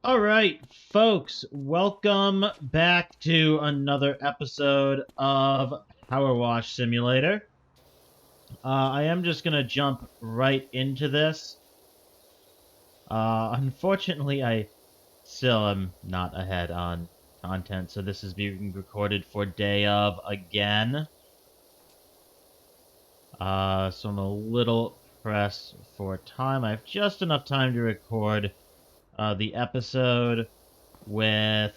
All right, folks, welcome back to another episode of PowerWash Simulator. I am just going to jump right into this. Unfortunately, I still am not ahead on content, so this is being recorded for day of again. So I'm a little pressed for time. I have just enough time to record the episode with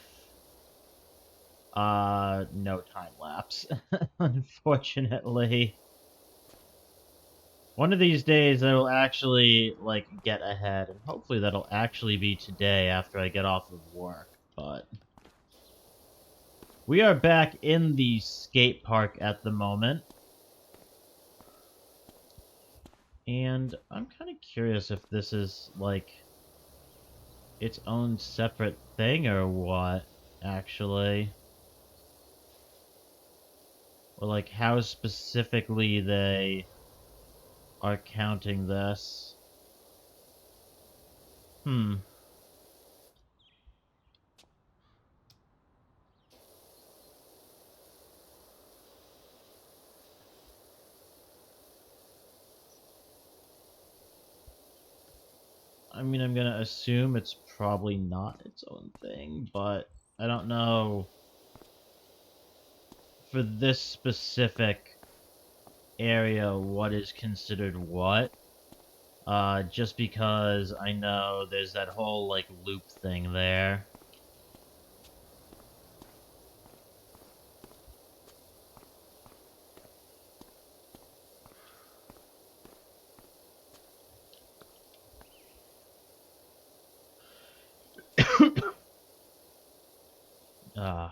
no time lapse, unfortunately. One of these days I will actually get ahead, and hopefully that'll actually be today after I get off of work. But we are back in the skate park at the moment. And I'm kind of curious if this is its own separate thing or what, actually. Or how specifically they are counting this. Hmm. I mean, I'm gonna assume it's probably not its own thing, but I don't know for this specific area what is considered what. Just because I know there's that whole loop thing there. uh,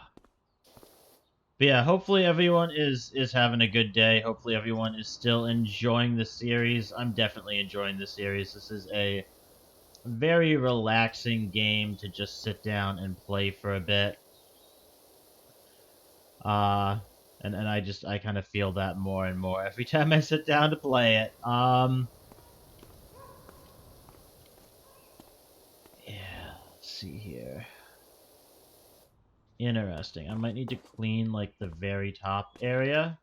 but yeah, hopefully everyone is having a good day. Hopefully everyone is still enjoying the series. I'm definitely enjoying the series. This is a very relaxing game to just sit down and play for a bit. Uh, and I kind of feel that more and more every time I sit down to play it. Yeah, let's see here. Interesting. I might need to clean the very top area.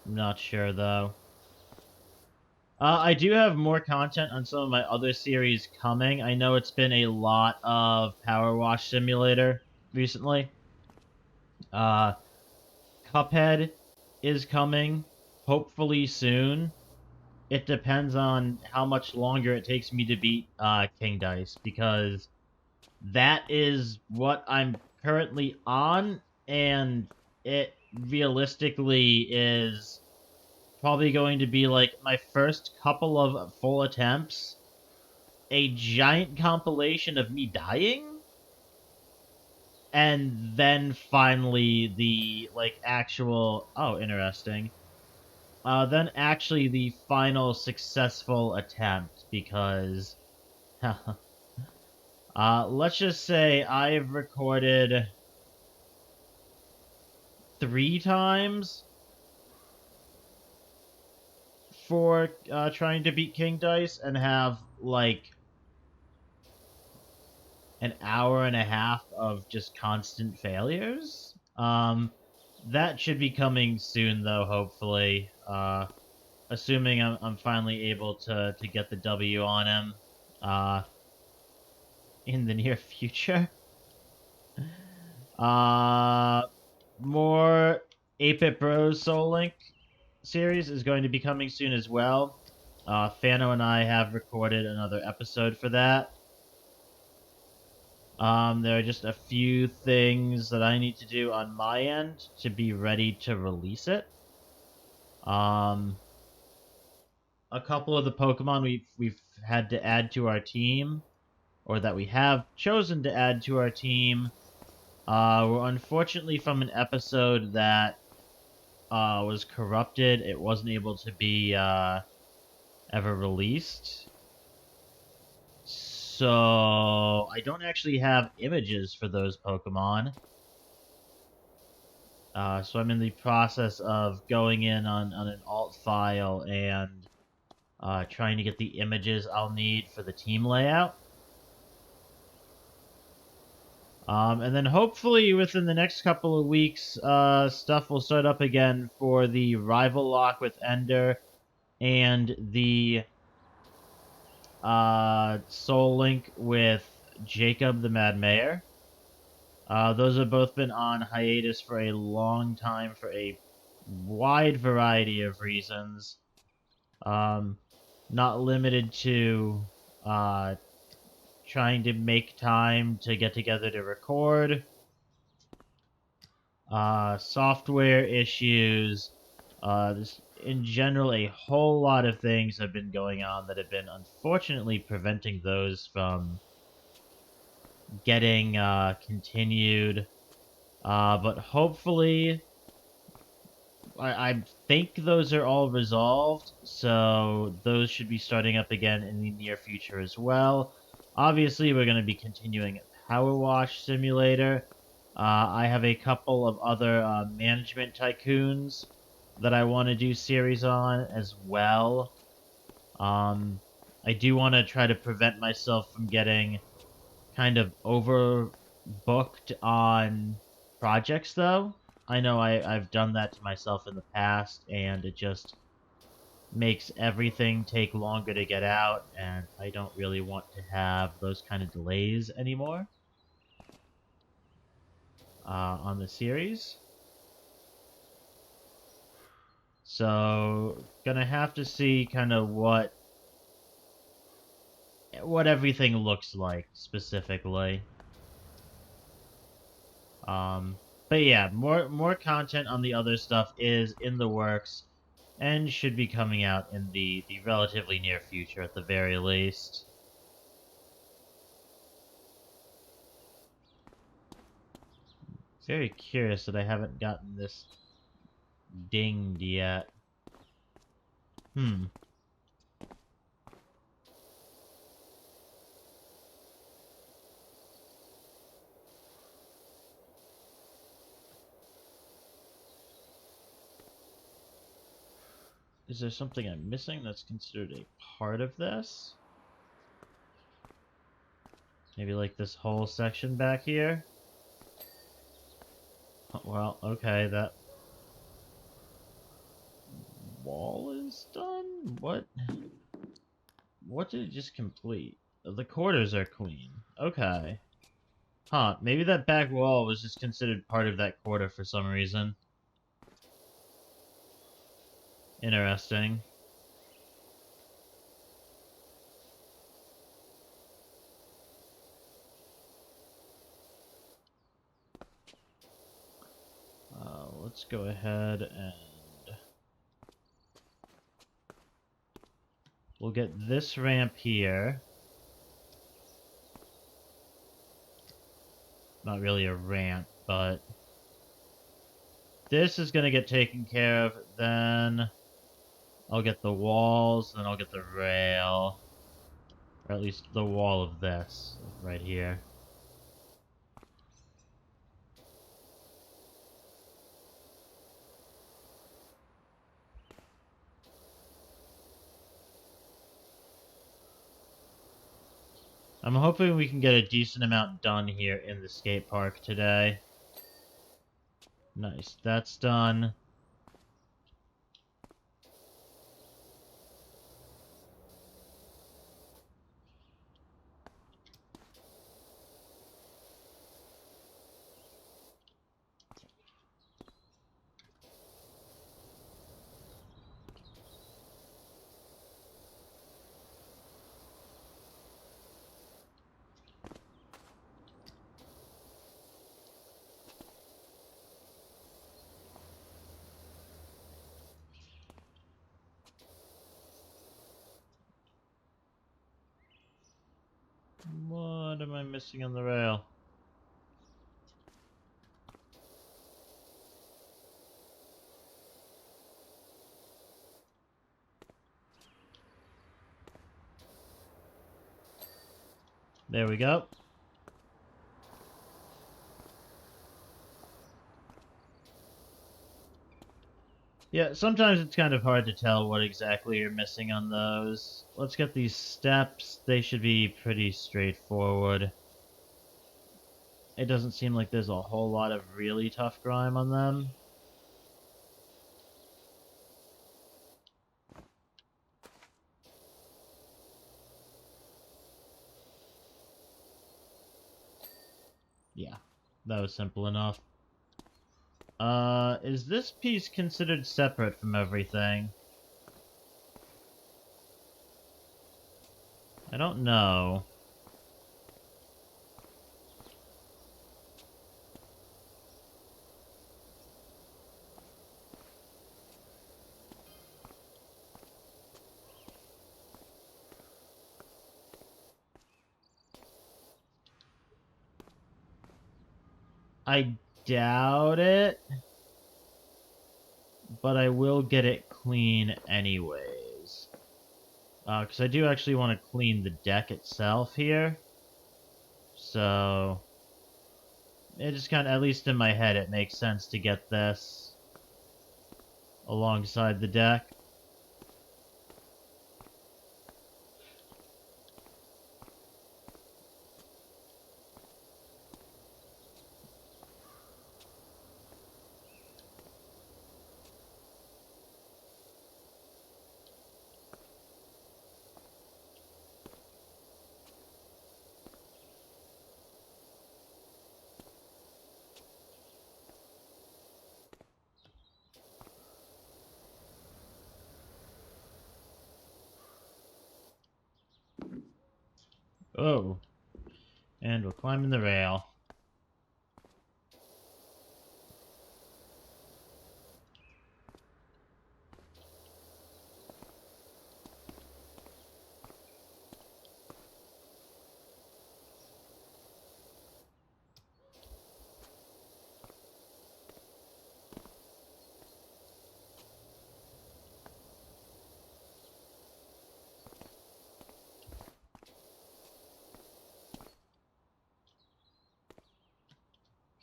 I'm not sure though. I do have more content on some of my other series coming. I know it's been a lot of Power Wash Simulator recently. Uh, Cuphead is coming, hopefully soon. It depends on how much longer it takes me to beat King Dice, because that is what I'm currently on, and it realistically is probably going to be my first couple of full attempts, a giant compilation of me dying, and then finally the actual interesting. Then actually the final successful attempt, because let's just say I've recorded 3 times for trying to beat King Dice and have an hour and a half of just constant failures. That should be coming soon, though. Hopefully, assuming I'm finally able to get the W on him, uh, in the near future. Uh, more 8-Bit Bros Soul Link series is going to be coming soon as well. Fano and I have recorded another episode for that. There are just a few things that I need to do on my end to be ready to release it. Um, a couple of the Pokemon we've had to add to our team, or that we have chosen to add to our team, were unfortunately from an episode that was corrupted. It wasn't able to be ever released. So I don't actually have images for those Pokemon. So I'm in the process of going in on an alt file and trying to get the images I'll need for the team layout. And then hopefully within the next couple of weeks, stuff will start up again for the rival lock with Ender and the Soul Link with Jacob the Mad Mayor. Those have both been on hiatus for a long time for a wide variety of reasons. Um, Not limited to trying to make time to get together to record, software issues, just in general, a whole lot of things have been going on that have been unfortunately preventing those from getting continued. But hopefully, I think those are all resolved, so those should be starting up again in the near future as well. Obviously, we're going to be continuing PowerWash Simulator. I have a couple of other management tycoons that I want to do series on as well. Um, I do want to try to prevent myself from getting kind of overbooked on projects, though. I know I've done that to myself in the past, and it just makes everything take longer to get out, and I don't really want to have those kind of delays anymore on the series. So, gonna have to see kind of what everything looks like specifically. Um, but yeah, more content on the other stuff is in the works and should be coming out in the relatively near future at the very least. Very curious that I haven't gotten this dinged yet. Hmm. Is there something I'm missing that's considered a part of this? Maybe like this whole section back here? Well, okay, that wall is done? What did it just complete? The quarters are clean. Okay. Huh, maybe that back wall was just considered part of that quarter for some reason. Interesting. Let's go ahead and we'll get this ramp here. Not really a ramp, but this is going to get taken care of. Then I'll get the walls, then I'll get the rail. Or at least the wall of this right here. I'm hoping we can get a decent amount done here in the skate park today. Nice, that's done. What am I missing on the rail? There we go. Yeah, sometimes it's kind of hard to tell what exactly you're missing on those. Let's get these steps. They should be pretty straightforward. It doesn't seem like there's a whole lot of really tough grime on them. Yeah, that was simple enough. Is this piece considered separate from everything? I don't know. I doubt it, but I will get it clean anyways. Because I do actually want to clean the deck itself here. So, it just kind of, at least in my head, it makes sense to get this alongside the deck. Oh, and we're climbing the rail.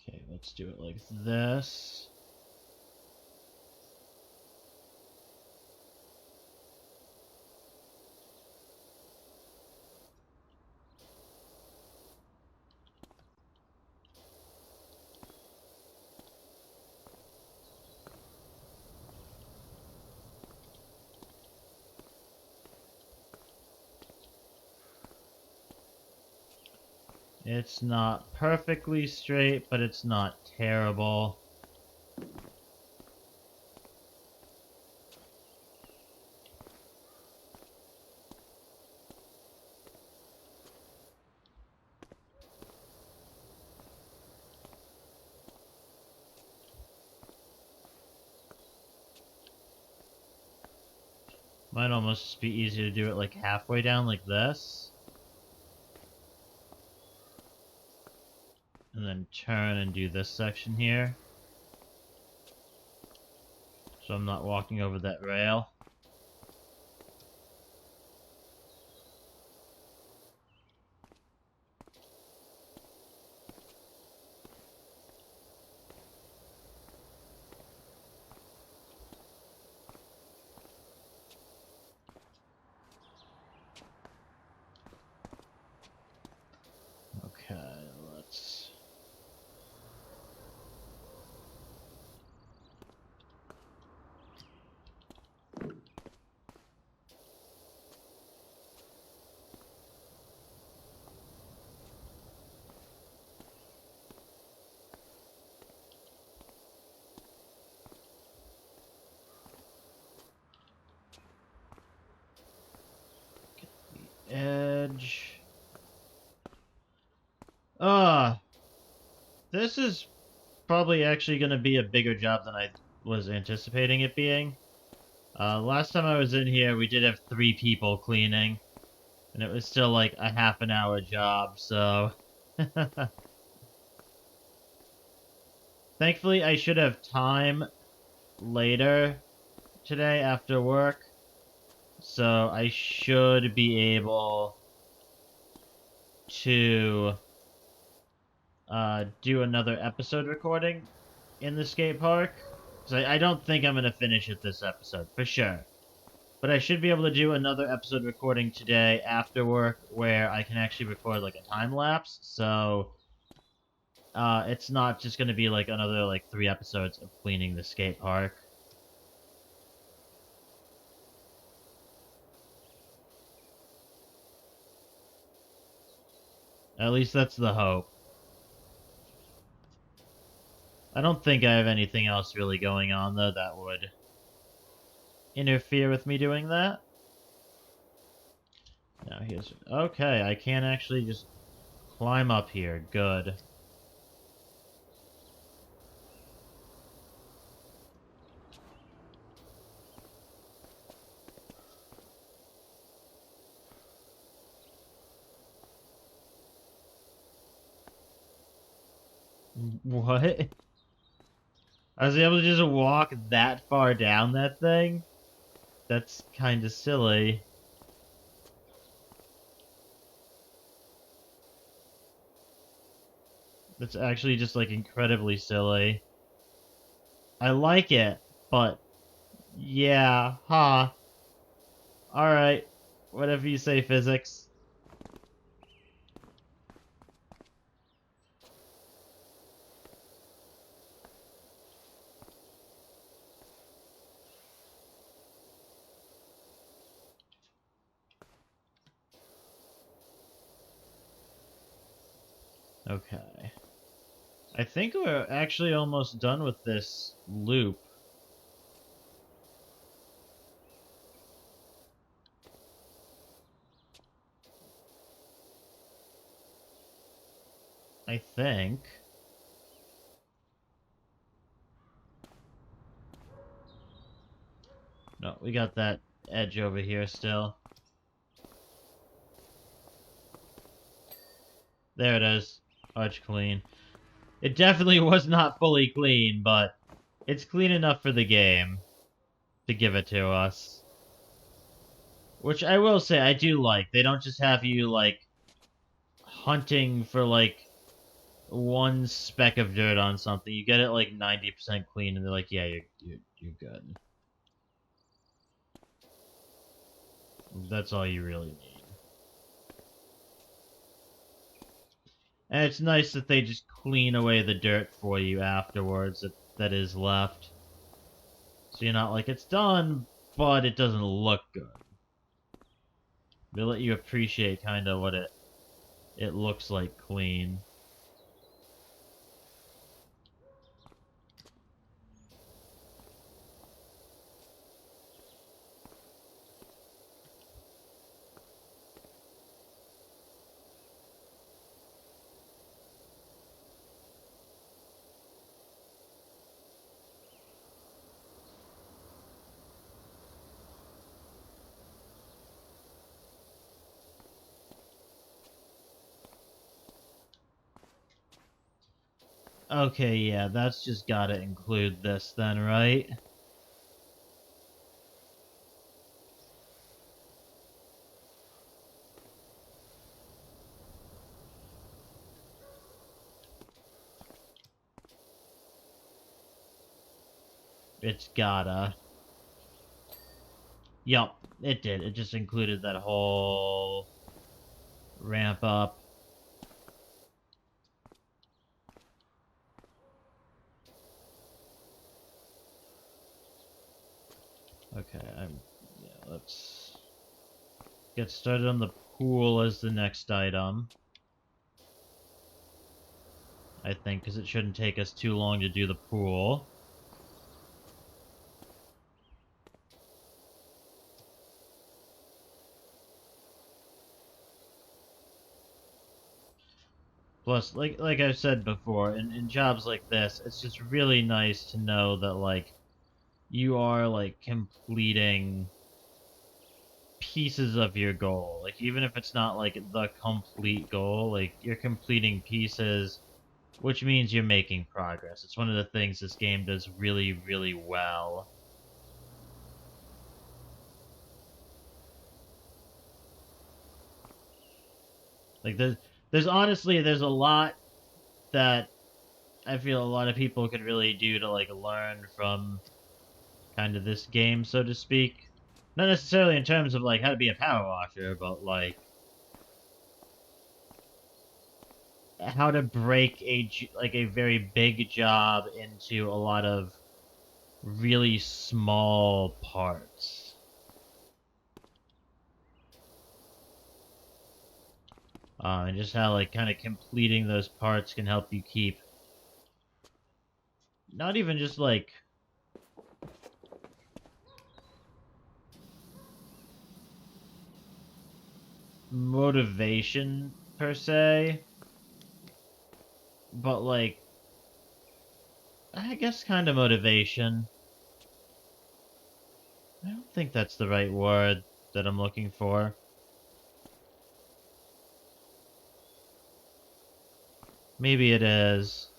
Okay, let's do it like this. It's not perfectly straight, but it's not terrible. Might almost be easier to do it like halfway down like this. And then turn and do this section here. So I'm not walking over that rail. Okay, let's... edge. This is probably actually going to be a bigger job than I was anticipating it being. Last time I was in here, we did have 3 people cleaning, and it was still like a half an hour job, so... Thankfully, I should have time later today after work, so I should be able to do another episode recording in the skate park. So I don't think I'm gonna finish it this episode for sure. But I should be able to do another episode recording today after work where I can actually record like a time lapse. So it's not just gonna be like another like 3 episodes of cleaning the skate park. At least that's the hope. I don't think I have anything else really going on though that would interfere with me doing that. Now here's okay. I can actually just climb up here. Good. What? I was able to just walk that far down that thing? That's kind of silly. That's actually just like incredibly silly. I like it, but yeah, huh. Alright. Whatever you say, physics. Okay. I think we're actually almost done with this loop. I think. No, we got that edge over here still. There it is. Arch clean. It definitely was not fully clean, but it's clean enough for the game to give it to us. Which I will say I do like. They don't just have you, like, hunting for, like, one speck of dirt on something. You get it, like, 90% clean, and they're like, yeah, you're good. That's all you really need. And it's nice that they just clean away the dirt for you afterwards that is left. So you're not like, it's done, but it doesn't look good. They let you appreciate kind of what it looks like clean. Okay, yeah, that's just gotta include this then, right? It's gotta. Yup, it did. It just included that whole ramp up. Okay, yeah, let's get started on the pool as the next item. I think, because it shouldn't take us too long to do the pool. Plus, like I've said before, in jobs like this, it's just really nice to know that, like, you are, like, completing pieces of your goal. Like, even if it's not, like, the complete goal, like, you're completing pieces, which means you're making progress. It's one of the things this game does really, really well. Like, there's honestly, there's a lot that I feel a lot of people could really do to like learn from kind of this game, so to speak. Not necessarily in terms of like how to be a power washer, but like how to break like a very big job into a lot of really small parts. And just how like kind of completing those parts can help you keep not even just like motivation per se, but like I guess kind of motivation. I don't think that's the right word that I'm looking for. Maybe it is.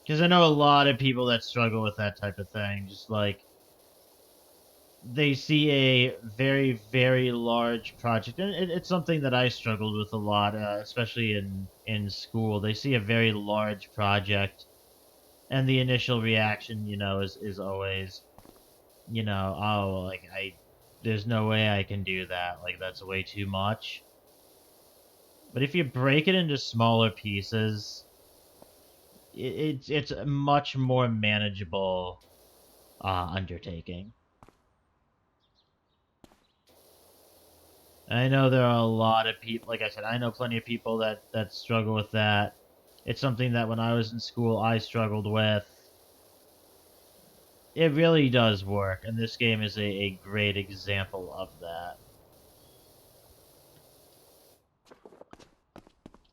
Because I know a lot of people that struggle with that type of thing. Just like they see a very, very large project, and it's something that I struggled with a lot, especially in school. They see a very large project, and the initial reaction, is always, oh, like there's no way I can do that. Like that's way too much. But if you break it into smaller pieces, it's a much more manageable undertaking. I know there are a lot of people. Like I said, I know plenty of people that struggle with that. It's something that when I was in school, I struggled with. It really does work, and this game is a great example of that.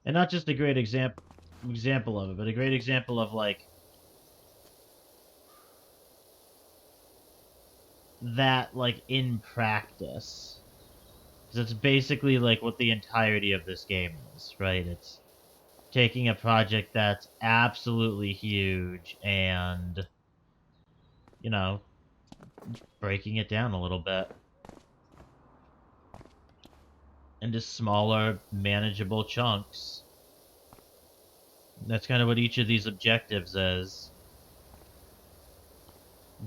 And not just a great example of it, but a great example of like that like in practice. Because it's basically like what the entirety of this game is, right? It's taking a project that's absolutely huge and, you know, breaking it down a little bit into smaller, manageable chunks. That's kind of what each of these objectives is.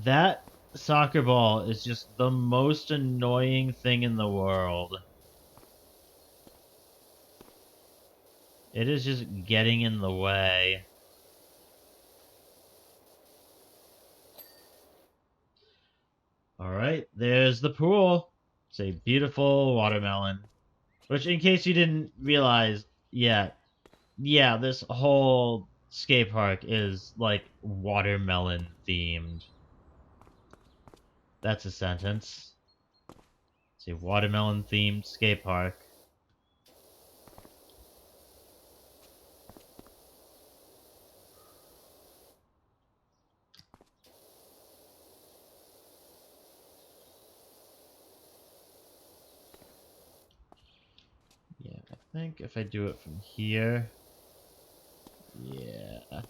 That soccer ball is just the most annoying thing in the world. It is just getting in the way. Alright, there's the pool. It's a beautiful watermelon. Which, in case you didn't realize yet, yeah, this whole skate park is like watermelon themed. That's a sentence. It's a watermelon themed skate park. Yeah, I think if I do it from here. Yeah.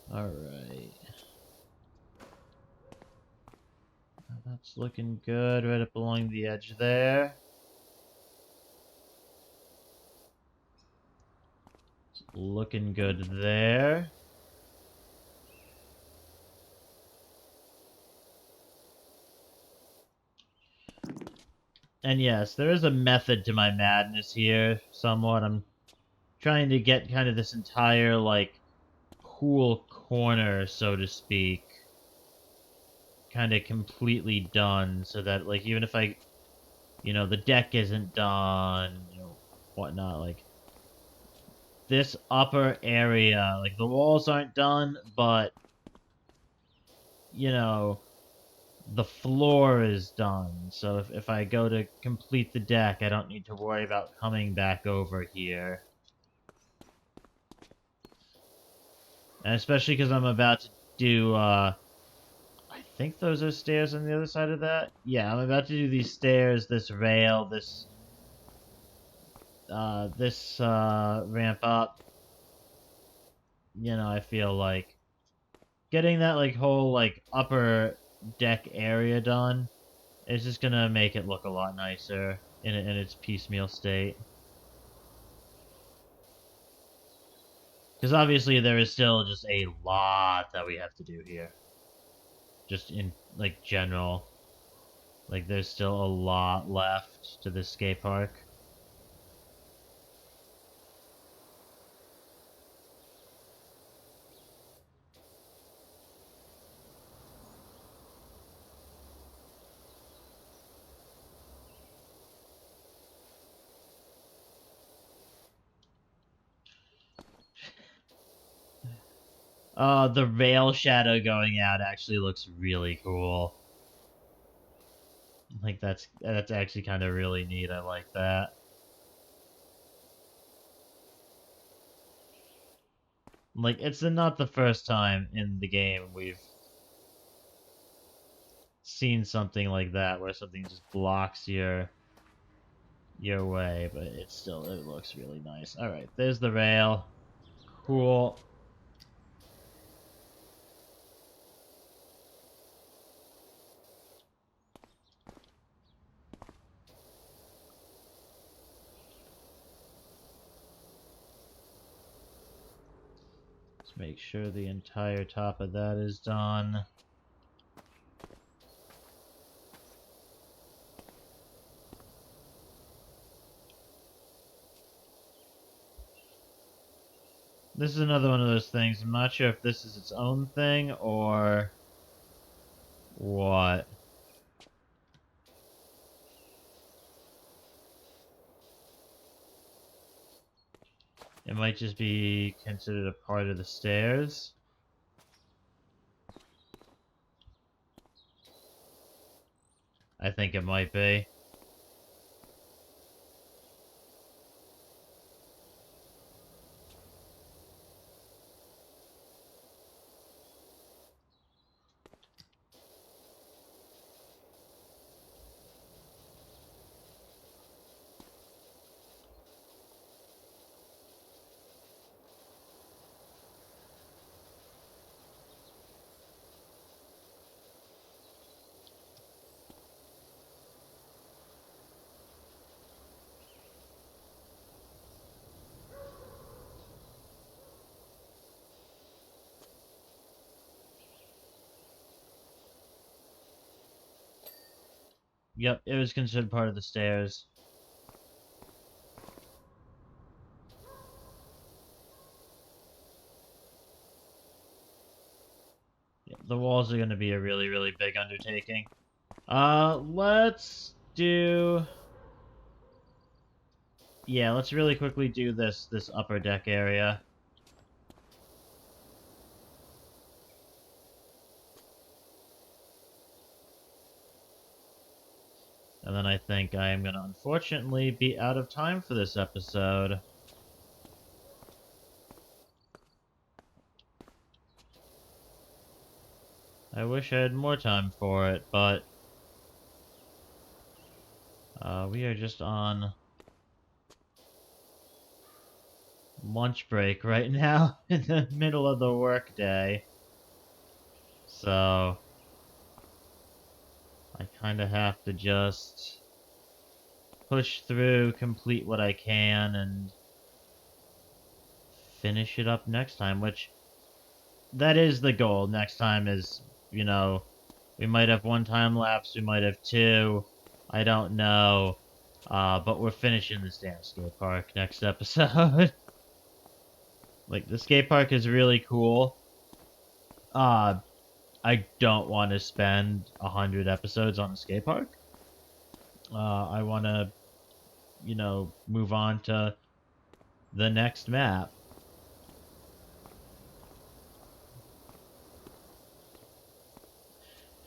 Alright. That's looking good right up along the edge there. It's looking good there. And yes, there is a method to my madness here, somewhat. I'm trying to get kind of this entire, like, cool corner, so to speak, kind of completely done, so that, like, even if the deck isn't done, whatnot, like, this upper area, like, the walls aren't done, but, you know, the floor is done. So if I go to complete the deck, I don't need to worry about coming back over here. And especially because I'm about to do, I think those are stairs on the other side of that. Yeah, I'm about to do these stairs, this rail, this ramp up. You know, I feel like getting that like whole like upper deck area done is just gonna make it look a lot nicer in its piecemeal state. Because obviously there is still just a lot that we have to do here. Just in like general, like there's still a lot left to this skate park. The rail shadow going out actually looks really cool. Like that's actually kind of really neat. I like that. Like it's not the first time in the game we've seen something like that where something just blocks your way, but it looks really nice. All right, there's the rail. Cool. Let's make sure the entire top of that is done. This is another one of those things. I'm not sure if this is its own thing or what. It might just be considered a part of the stairs. I think it might be. Yep, it was considered part of the stairs. Yep, the walls are going to be a really, really big undertaking. Let's do... Yeah, let's really quickly do this upper deck area. And then I think I am going to unfortunately be out of time for this episode. I wish I had more time for it, but we are just on lunch break right now in the middle of the workday. So I kind of have to just push through, complete what I can, and finish it up next time, which that is the goal. Next time is, you know, we might have one time lapse, we might have two, I don't know. But we're finishing this damn skate park next episode. Like, the skate park is really cool. I don't want to spend 100 episodes on a skate park. I want to, you know, move on to the next map.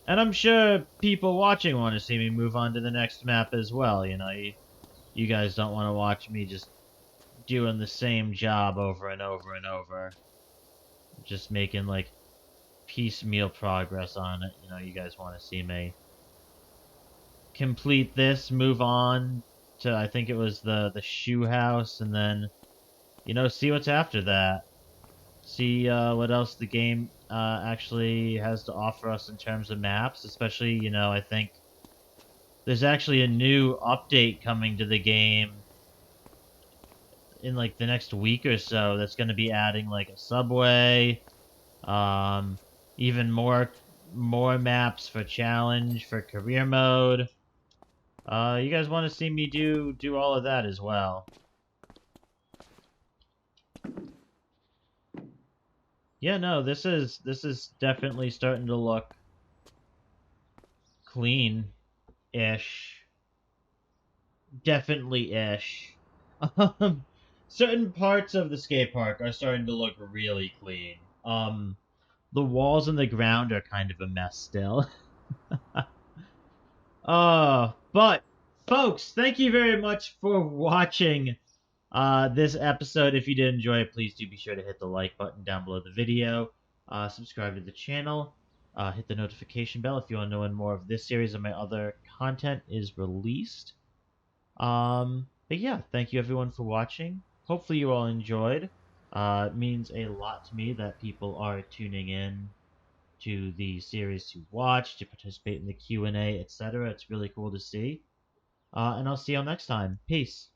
And I'm sure people watching want to see me move on to the next map as well. You know, you guys don't want to watch me just doing the same job over and over and over. Just making, like, piecemeal progress on it. You guys want to see me complete this, move on to, I think it was the shoe house, and then see what's after that. See what else the game actually has to offer us in terms of maps. Especially, I think there's actually a new update coming to the game in like the next week or so that's going to be adding like a subway, um, even more maps for challenge, for career mode. You guys want to see me do all of that as well? Yeah, no, this is definitely starting to look clean ish. Definitely ish. Um, certain parts of the skate park are starting to look really clean. The walls and the ground are kind of a mess still. But folks, thank you very much for watching this episode. If you did enjoy it, please do be sure to hit the like button down below the video. Subscribe to the channel. Hit the notification bell if you want to know when more of this series and my other content is released. But yeah, thank you everyone for watching. Hopefully you all enjoyed. It means a lot to me that people are tuning in to the series to watch, to participate in the Q&A, etc. It's really cool to see. And I'll see y'all next time. Peace.